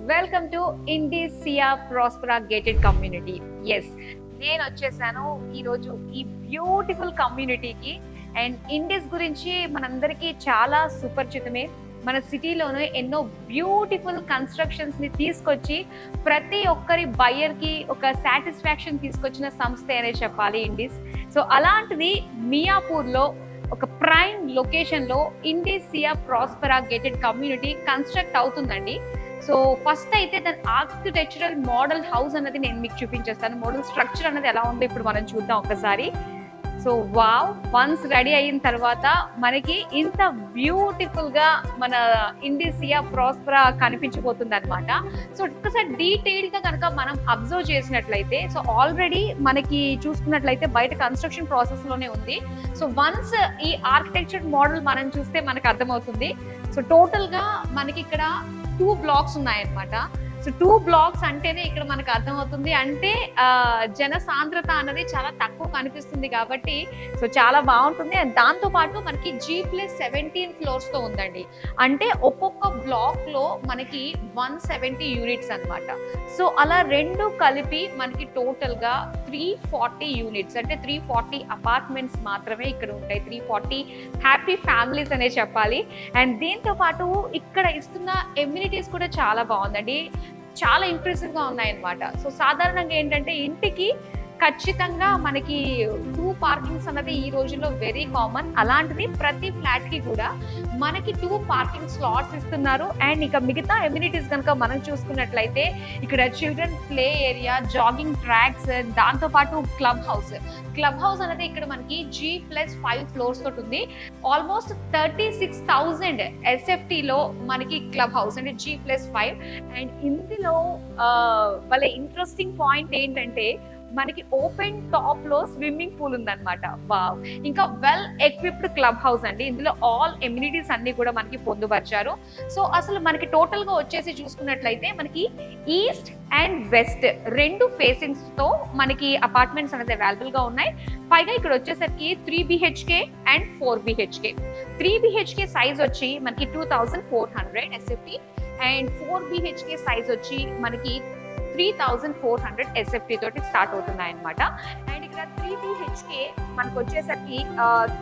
Welcome to Indicia Prospera gated community. Yes, నేను వచ్చేసాను ఈరోజు ఈ బ్యూటిఫుల్ కమ్యూనిటీకి. అండ్ ఇండిస్ గురించి మనందరికీ చాలా సుపరిచితమే. మన సిటీలోనే ఎన్నో బ్యూటిఫుల్ కన్స్ట్రక్షన్స్ ని తీసుకొచ్చి ప్రతి ఒక్కరి బయ్యర్కి ఒక సాటిస్ఫాక్షన్ తీసుకొచ్చిన సంస్థ అనే చెప్పాలి ఇండిస్. సో అలాంటిది మియాపూర్లో ఒక ప్రైమ్ లొకేషన్లో ఇండిసియా ప్రాస్పరా గేటెడ్ కమ్యూనిటీ కన్స్ట్రక్ట్ అవుతుందండి. సో ఫస్ట్ అయితే దాని ఆర్కిటెక్చరల్ మోడల్ హౌస్ అన్నది నేను మీకు చూపించేస్తాను. మోడల్ స్ట్రక్చర్ అన్నది ఎలా ఉందో ఇప్పుడు మనం చూద్దాం ఒకసారి. సో వావ్, వన్స్ రెడీ అయిన తర్వాత మనకి ఇంత బ్యూటిఫుల్ గా మన ఇండిసియా ప్రాస్పరా కనిపించబోతుంది అనమాట. సో ఒకసారి డీటెయిల్ గా కనుక మనం అబ్జర్వ్ చేసినట్లయితే, సో ఆల్రెడీ మనకి చూసుకున్నట్లయితే బయట కన్స్ట్రక్షన్ ప్రాసెస్ లోనే ఉంది. సో వన్స్ ఈ ఆర్కిటెక్చర్ మోడల్ మనం చూస్తే మనకు అర్థమవుతుంది. సో టోటల్ గా మనకి ఇక్కడ 2 బ్లాక్స్ ఉన్నాయన్నమాట. సో 2 బ్లాక్స్ అంటేనే ఇక్కడ మనకు అర్థమవుతుంది అంటే జన సాంద్రత అన్నది చాలా తక్కువ కనిపిస్తుంది కాబట్టి సో చాలా బాగుంటుంది. అండ్ దాంతో పాటు మనకి G+17 ఫ్లోర్స్ తో ఉందండి. అంటే ఒక్కొక్క బ్లాక్ లో మనకి 170 యూనిట్స్ అన్నమాట. సో అలా రెండు కలిపి మనకి టోటల్ గా 340 యూనిట్స్ అంటే 340 అపార్ట్మెంట్స్ మాత్రమే ఇక్కడ ఉంటాయి. 340 హ్యాపీ ఫ్యామిలీస్ అనే చెప్పాలి. అండ్ దీంతో పాటు ఇక్కడ ఇస్తున్న ఎమ్యూనిటీస్ కూడా చాలా బాగుందండి, చాలా ఇంప్రెసివ్ గా ఉన్నాయన్నమాట. సో సాధారణంగా ఏంటంటే ఇంటికి ఖచ్చితంగా మనకి 2 పార్కింగ్స్ అన్నది ఈ రోజుల్లో వెరీ కామన్. అలాంటిది ప్రతి ఫ్లాట్ కి కూడా మనకి 2 పార్కింగ్ స్లాట్స్ ఇస్తున్నారు. అండ్ ఇక మిగతా ఎమ్యూనిటీస్ కనుక మనం చూసుకున్నట్లయితే ఇక్కడ children play area, jogging tracks, దాంతో పాటు క్లబ్ హౌస్ అనేది ఇక్కడ మనకి G+5 ఫ్లోర్స్ తోటి ఉంది. ఆల్మోస్ట్ 36,000 SFT లో మనకి క్లబ్ హౌస్ అంటే G+5. అండ్ ఇందులో వాళ్ళ ఇంట్రెస్టింగ్ పాయింట్ ఏంటంటే మనకి ఓపెన్ టాప్ లో స్విమ్మింగ్ పూల్ ఉందన్నమాట. వావ్, ఇంకా వెల్ ఎక్విప్డ్ క్లబ్ హౌస్ అండి. ఇందులో ఆల్ ఎమ్యూనిటీస్ అన్ని కూడా మనకి పొందుపరిచారు. సో అసలు మనకి టోటల్ గా వచ్చేసి చూసుకున్నట్లయితే మనకి ఈస్ట్ అండ్ వెస్ట్ రెండు ఫేసింగ్స్ తో మనకి అపార్ట్మెంట్స్ అనేది అవైలబుల్ గా ఉన్నాయి. పైగా ఇక్కడ వచ్చేసరికి 3 BHK and 4 BHK. 3 BHK size వచ్చి మనకి 2400 SFT అండ్ 4 BHK సైజ్ వచ్చి మనకి 3400 SFT తోటి స్టార్ట్ అవుతున్నాయి అనమాట. అండ్ ఇక్కడ 3 BHK మనకు వచ్చేసరికి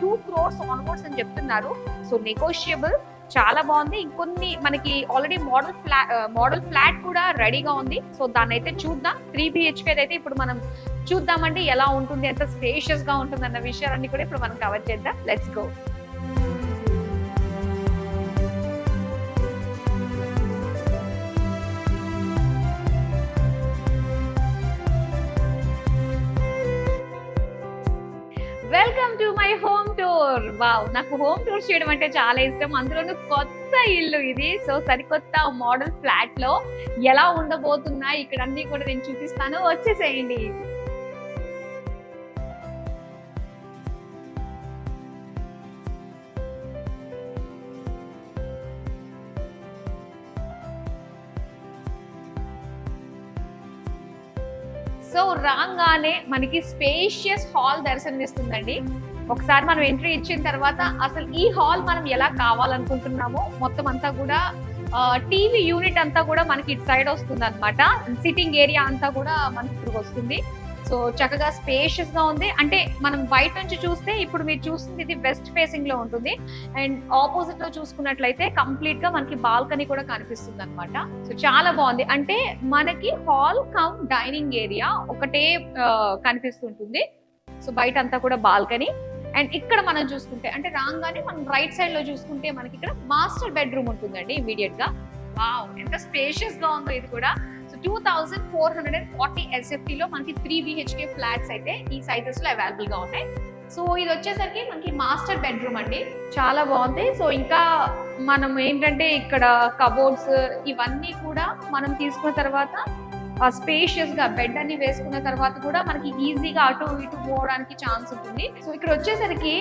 2 crores ఆన్వర్డ్స్ అని చెప్తున్నారు. సో నెగోషియబుల్, చాలా బాగుంది. ఇంకొన్ని మనకి ఆల్రెడీ మోడల్ ఫ్లాట్ కూడా రెడీగా ఉంది. సో దాన్ని అయితే చూద్దాం. 3 BHK అయితే ఇప్పుడు మనం చూద్దామండి ఎలా ఉంటుంది, ఎంత స్పేషియస్ గా ఉంటుంది అన్న విషయాలన్నీ కూడా ఇప్పుడు మనం కవర్ చేద్దాం. Let's go. Welcome to my home tour. Wow, నాకు హోమ్ టూర్ చేయడం అంటే చాలా ఇష్టం. అందులోనూ కొత్త ఇల్లు ఇది. సో సరికొత్త మోడల్ ఫ్లాట్ లో ఎలా ఉండబోతున్నాయి ఇక్కడ అన్ని కూడా నేను చూపిస్తాను, వచ్చేసేయండి. సో రాగానే మనకి స్పేషియస్ హాల్ దర్శనమిస్తుందండి. ఒకసారి మనం ఎంట్రీ ఇచ్చిన తర్వాత అసలు ఈ హాల్ మనం ఎలా కావాలనుకుంటున్నామో మొత్తం అంతా కూడా టీవీ యూనిట్ అంతా కూడా మనకి ఇటు సైడ్ వస్తుంది అనమాట. సిట్టింగ్ ఏరియా అంతా కూడా మనకి ఇప్పుడు వస్తుంది. సో చక్కగా స్పేషియస్ గా ఉంది. అంటే మనం బయట నుంచి చూస్తే ఇప్పుడు మీరు చూస్తుంది ఇది వెస్ట్ ఫేసింగ్ లో ఉంటుంది. అండ్ ఆపోజిట్ లో చూసుకున్నట్లయితే కంప్లీట్ గా మనకి బాల్కనీ కూడా కనిపిస్తుంది అనమాట. సో చాలా బాగుంది. అంటే మనకి హాల్ కమ్ డైనింగ్ ఏరియా ఒకటే కనిపిస్తుంటుంది. సో బయట అంతా కూడా బాల్కనీ. అండ్ ఇక్కడ మనం చూసుకుంటే అంటే రాగానే మనం రైట్ సైడ్ లో చూసుకుంటే మనకి ఇక్కడ మాస్టర్ బెడ్రూమ్ ఉంటుందండి ఇమీడియట్ గా. వావ్, ఎంత స్పేషియస్ గా ఉందో ఇది కూడా. 2440 SFT లో మనకి 3 BHK ఫ్లాట్స్ అయితే ఈ సైజెస్ లో అవైలబుల్ గా ఉన్నాయి. సో ఇది వచ్చేసరికి మనకి మాస్టర్ బెడ్రూమ్ అండి, చాలా బాగుంది. సో ఇంకా మనం ఏంటంటే ఇక్కడ కబోర్డ్స్ ఇవన్నీ కూడా మనం తీసుకున్న తర్వాత స్పేషియస్ గా బెడ్ అన్ని వేసుకున్న తర్వాత కూడా మనకి ఈజీగా అటు ఇటు పోవడానికి ఛాన్స్ ఉంటుంది. సో ఇక్కడ వచ్చేసరికి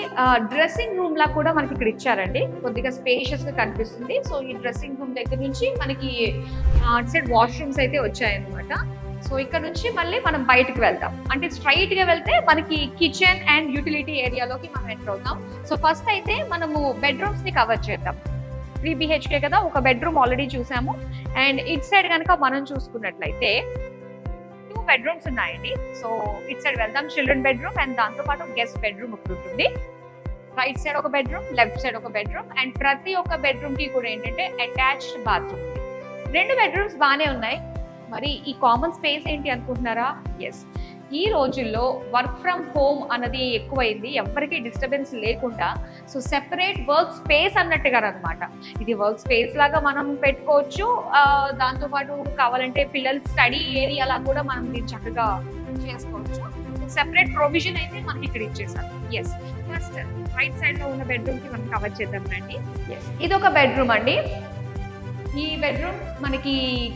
డ్రెస్సింగ్ రూమ్ లా కూడా మనకి ఇక్కడ ఇచ్చారండి, కొద్దిగా స్పేషియస్ గా కనిపిస్తుంది. సో ఈ డ్రెస్సింగ్ రూమ్ దగ్గర నుంచి మనకి అటు సైడ్ వాష్రూమ్స్ అయితే వచ్చాయన్నమాట. సో ఇక్కడ నుంచి మళ్ళీ మనం బయటకు వెళ్తాం. అంటే స్ట్రైట్ గా వెళ్తే మనకి కిచెన్ అండ్ యూటిలిటీ ఏరియాలోకి మనం ఎంటర్ అవుతాం. సో ఫస్ట్ అయితే మనము బెడ్రూమ్స్ ని కవర్ చేద్దాం. 3 BHK కదా, ఒక బెడ్రూమ్ ఆల్రెడీ చూసాము. అండ్ ఇట్ సైడ్ కనుక మనం చూసుకున్నట్లయితే 2 బెడ్రూమ్స్ ఉన్నాయండి. సో ఇట్ సైడ్ వెళ్దాం, చిల్డ్రన్ బెడ్రూమ్ అండ్ దాంతో పాటు గెస్ట్ బెడ్రూమ్ ఒకటి ఉంటుంది. రైట్ సైడ్ ఒక బెడ్రూమ్, లెఫ్ట్ సైడ్ ఒక బెడ్రూమ్, అండ్ ప్రతి ఒక్క బెడ్రూమ్ కి కూడా ఏంటంటే అటాచ్డ్ బాత్రూమ్ ఉంది. 2 బెడ్రూమ్స్ బాగానే ఉన్నాయి. మరి ఈ కామన్ స్పేస్ ఏంటి అనుకుంటున్నారా? ఎస్, ఈ రోజుల్లో వర్క్ ఫ్రమ్ హోమ్ అన్నది ఎక్కువైంది, ఎవరికి డిస్టర్బెన్స్ లేకుండా. సో సెపరేట్ వర్క్ స్పేస్ అన్నట్టుగా అనమాట. ఇది వర్క్ స్పేస్ లాగా మనం పెట్టుకోవచ్చు. దాంతోపాటు కావాలంటే పిల్లల స్టడీ ఏరియాలా కూడా మనం దీన్ని చక్కగా చేసుకోవచ్చు. సెపరేట్ ప్రొవిజన్ అయితే మనకి ఇక్కడ ఇచ్చేసారు. ఎస్, ఫస్ట్ రైట్ సైడ్ లో ఉన్న బెడ్రూమ్ కి మనం కవర్ చేద్దాం రండి. ఎస్, ఇది ఒక బెడ్రూమ్ అండి. ఈ బెడ్రూమ్ మనకి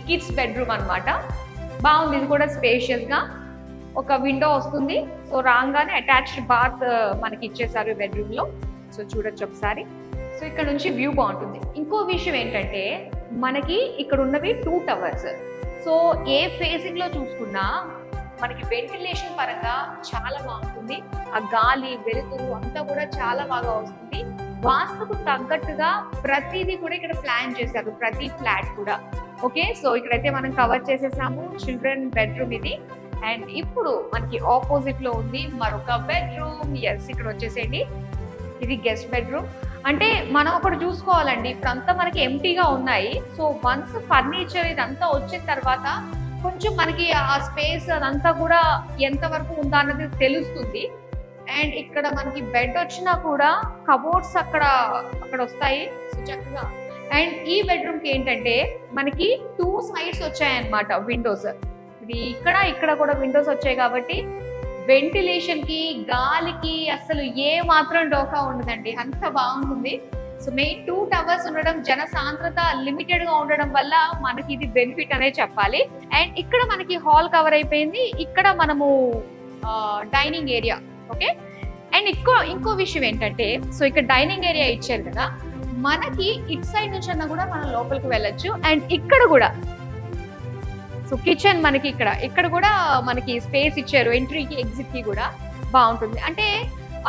కిడ్స్ బెడ్రూమ్ అన్నమాట. బాగుంది, ఇది కూడా స్పేషియస్ గా. ఒక విండో వస్తుంది. సో రాగానే అటాచ్డ్ బాత్ మనకి ఇచ్చేసారు ఈ బెడ్రూమ్ లో. సో చూడొచ్చు ఒకసారి. సో ఇక్కడ నుంచి వ్యూ బాగుంటుంది. ఇంకో విషయం ఏంటంటే మనకి ఇక్కడ ఉన్నవి 2 టవర్స్. సో ఏ ఫేసింగ్ లో చూసుకున్నా మనకి వెంటిలేషన్ పరంగా చాలా బాగుంటుంది. ఆ గాలి వెలుతురు అంతా కూడా చాలా బాగా వస్తుంది. వాస్తుకు తగ్గట్టుగా ప్రతిదీ కూడా ఇక్కడ ప్లాన్ చేశారు, ప్రతి ఫ్లాట్ కూడా. ఓకే, సో ఇక్కడైతే మనం కవర్ చేసేసాము చిల్డ్రన్ బెడ్రూమ్ ఇది. అండ్ ఇప్పుడు మనకి ఆపోజిట్ లో ఉంది మరొక బెడ్రూమ్. ఎస్, ఇక్కడ వచ్చేసేయండి, ఇది గెస్ట్ బెడ్రూమ్. అంటే మనం ఒకటి చూసుకోవాలండి, ఇప్పుడంతా మనకి ఎంటీగా ఉన్నాయి. సో వన్స్ ఫర్నిచర్ ఇదంతా వచ్చిన తర్వాత కొంచెం మనకి ఆ స్పేస్ అదంతా కూడా ఎంత వరకు ఉందా అన్నది తెలుస్తుంది. అండ్ ఇక్కడ మనకి బెడ్ వచ్చినా కూడా కబోర్డ్స్ అక్కడ వస్తాయి చక్కగా. అండ్ ఈ బెడ్రూమ్ కి ఏంటంటే మనకి 2 సైడ్స్ వచ్చాయన్నమాట విండోస్. ఇది ఇక్కడ కూడా విండోస్ వచ్చాయి కాబట్టి వెంటిలేషన్ కి గాలికి అసలు ఏ మాత్రం డోకా ఉండదండి, అంత బాగుంటుంది. సో మెయిన్ 2 టవర్స్ ఉండడం, జన సాంద్రత లిమిటెడ్ గా ఉండడం వల్ల మనకి ఇది బెనిఫిట్ అనే చెప్పాలి. అండ్ ఇక్కడ మనకి హాల్ కవర్ అయిపోయింది. ఇక్కడ మనము డైనింగ్ ఏరియా. ఓకే, అండ్ ఇంకో విషయం ఏంటంటే, సో ఇక్కడ డైనింగ్ ఏరియా ఇచ్చారు కదా, మనకి ఇటు సైడ్ నుంచి అన్నా కూడా మనం లోపలికి వెళ్ళొచ్చు. అండ్ ఇక్కడ కూడా సో కిచెన్ మనకి ఇక్కడ కూడా మనకి స్పేస్ ఇచ్చారు, ఎంట్రీకి ఎగ్జిట్ కి కూడా బాగుంటుంది. అంటే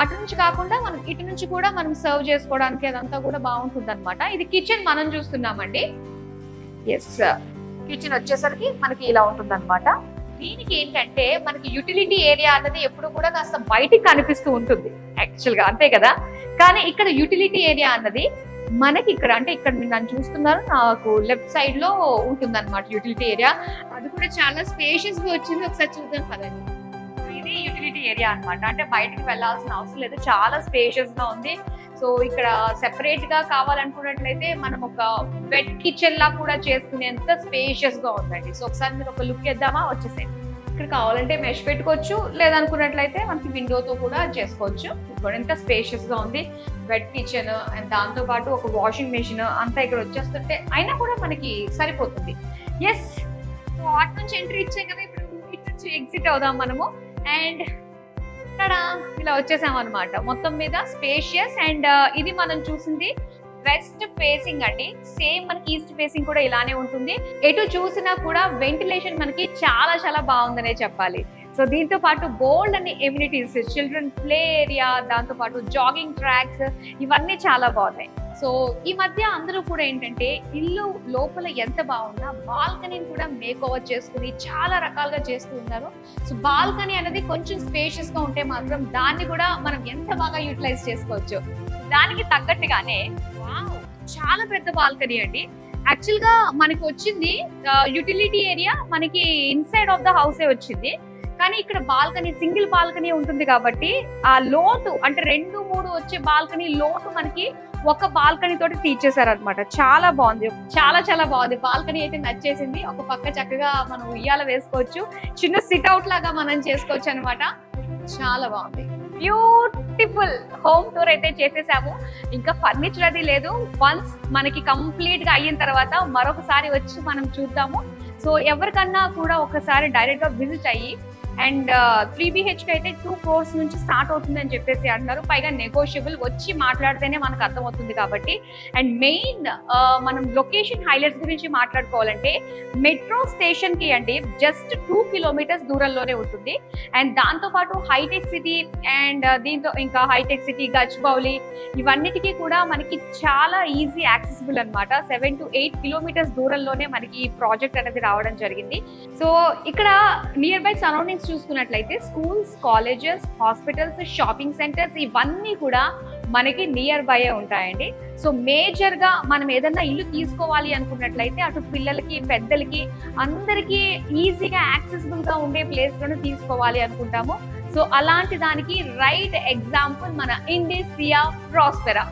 అటు నుంచి కాకుండా మనం ఇటు నుంచి కూడా మనం సర్వ్ చేసుకోవడానికి అదంతా కూడా బాగుంటుంది అనమాట. ఇది కిచెన్ మనం చూస్తున్నామండి. ఎస్, కిచెన్ వచ్చేసరికి మనకి ఇలా ఉంటుంది అనమాట. దీనికి ఏంటంటే మనకి యూటిలిటీ ఏరియా అన్నది ఎప్పుడు కూడా కాస్త బయటికి కనిపిస్తూ ఉంటుంది యాక్చువల్గా, అంతే కదా. కానీ ఇక్కడ యూటిలిటీ ఏరియా అన్నది మనకి ఇక్కడ మీరు నన్ను చూస్తున్నారు, నాకు లెఫ్ట్ సైడ్ లో ఉంటుంది అనమాట యూటిలిటీ ఏరియా. అది కూడా చాలా స్పేషియస్ గా వచ్చింది, ఒకసారి చూద్దాం కదండి. ఇది యూటిలిటీ ఏరియా అనమాట. అంటే బయటకు వెళ్ళాల్సిన అవసరం లేదు, చాలా స్పేషియస్ గా ఉంది. సో ఇక్కడ సెపరేట్ గా కావాలనుకున్నట్లయితే మనం ఒక వెట్ కిచెన్ లా కూడా చేసుకునేంత స్పేషియస్ గా ఉందండి. సో ఒకసారి మీరు ఒక లుక్ ఇద్దామా, వచ్చేసేయండి. ఇక్కడ కావాలంటే మెష్ పెట్టుకోవచ్చు, లేదనుకున్నట్లయితే మనకి విండోతో కూడా చేసుకోవచ్చు. ఇప్పుడు ఎంత స్పేషియస్ గా ఉంది, వెట్ కిచెన్ అండ్ దాంతో పాటు ఒక వాషింగ్ మెషిన్ అంతా ఇక్కడ వచ్చేస్తుంటే అయినా కూడా మనకి సరిపోతుంది. ఎస్, సో అటు నుంచి ఎంట్రీ ఇచ్చాం కదా, ఇప్పుడు ఇటు నుంచి ఎగ్జిట్ అవుదాం మనము. అండ్ ఇక్కడ ఇలా వచ్చేసాం అనమాట. మొత్తం మీద స్పేషియస్. అండ్ ఇది మనం చూసింది వెస్ట్ ఫేసింగ్ అండి. సేమ్ మనకి ఈస్ట్ ఫేసింగ్ కూడా ఇలానే ఉంటుంది. ఎటు చూసినా కూడా వెంటిలేషన్ మనకి చాలా చాలా బాగుందనే చెప్పాలి. సో దీంతో పాటు బోల్డ్ అనే ఎమ్యూనిటీస్, చిల్డ్రన్ ప్లే ఏరియా, దాంతో పాటు జాగింగ్ ట్రాక్స్, ఇవన్నీ చాలా బాగున్నాయి. సో ఈ మధ్య అందరూ కూడా ఏంటంటే ఇల్లు లోపల ఎంత బాగున్నా బాల్కనీని కూడా మేక్ ఓవర్ చేసుకుని చాలా రకాలుగా చేస్తూ ఉన్నారు. సో బాల్కనీ అనేది కొంచెం స్పేషియస్ గా ఉంటే మాత్రం దాన్ని కూడా మనం ఎంత బాగా యూటిలైజ్ చేసుకోవచ్చు. దానికి తగ్గట్టుగానే చాలా పెద్ద బాల్కనీ అండి. యాక్చువల్ గా మనకి వచ్చింది యూటిలిటీ ఏరియా మనకి ఇన్సైడ్ ఆఫ్ ద హౌసే వచ్చింది. కానీ ఇక్కడ బాల్కనీ సింగిల్ బాల్కనీ ఉంటుంది కాబట్టి ఆ లోటు అంటే 2-3 వచ్చే బాల్కనీ లోటు మనకి ఒక బాల్కనీ తోటి తీర్చేశారు అనమాట. చాలా బాగుంది, చాలా చాలా బాగుంది. బాల్కనీ అయితే నచ్చేసింది. ఒక పక్క చక్కగా మనం ఉయ్యాల వేసుకోవచ్చు, చిన్న సిట్ అవుట్ లాగా మనం చేసుకోవచ్చు అనమాట. చాలా బాగుంది. బ్యూటిఫుల్ హోమ్ టూర్ అయితే చేసేసాము. ఇంకా ఫర్నిచర్ అది లేదు. వన్స్ మనకి కంప్లీట్ గా అయిన తర్వాత మరొకసారి వచ్చి మనం చూద్దాము. సో ఎవరికన్నా కూడా ఒకసారి డైరెక్ట్ గా విజిట్ అయ్యి అండ్ 3 BHK అయితే 2 crores నుంచి స్టార్ట్ అవుతుంది అని చెప్పేసి అంటున్నారు. పైగా నెగోషియబుల్, వచ్చి మాట్లాడితేనే మనకు అర్థమవుతుంది కాబట్టి. అండ్ మెయిన్ మనం లొకేషన్ హైలైట్స్ గురించి మాట్లాడుకోవాలంటే మెట్రో స్టేషన్ కి అండి జస్ట్ 2 kilometers దూరంలోనే ఉంటుంది. అండ్ దాంతోపాటు హైటెక్ సిటీ అండ్ దీంతో ఇంకా హైటెక్ సిటీ, గచ్చిబౌలి ఇవన్నిటికీ కూడా మనకి చాలా ఈజీ యాక్సెసిబుల్ అనమాట. 7 to 8 kilometers దూరంలోనే మనకి ఈ ప్రాజెక్ట్ అనేది రావడం జరిగింది. సో ఇక్కడ నియర్ బై సరౌండింగ్స్ చూసుకున్నట్లయితే schools, colleges, hospitals, shopping centres ఇవన్నీ కూడా మనకి నియర్ బై ఉంటాయండి. సో మేజర్ గా మనం ఏదన్నా ఇల్లు తీసుకోవాలి అనుకున్నట్లయితే అటు పిల్లలకి, పెద్దలకి అందరికీ ఈజీగా యాక్సెసిబుల్ గా ఉండే ప్లేస్ లోనే తీసుకోవాలి అనుకుంటాము. సో అలాంటి దానికి రైట్ ఎగ్జాంపుల్ మన ఇండిస్ సియా ప్రాస్పెరా.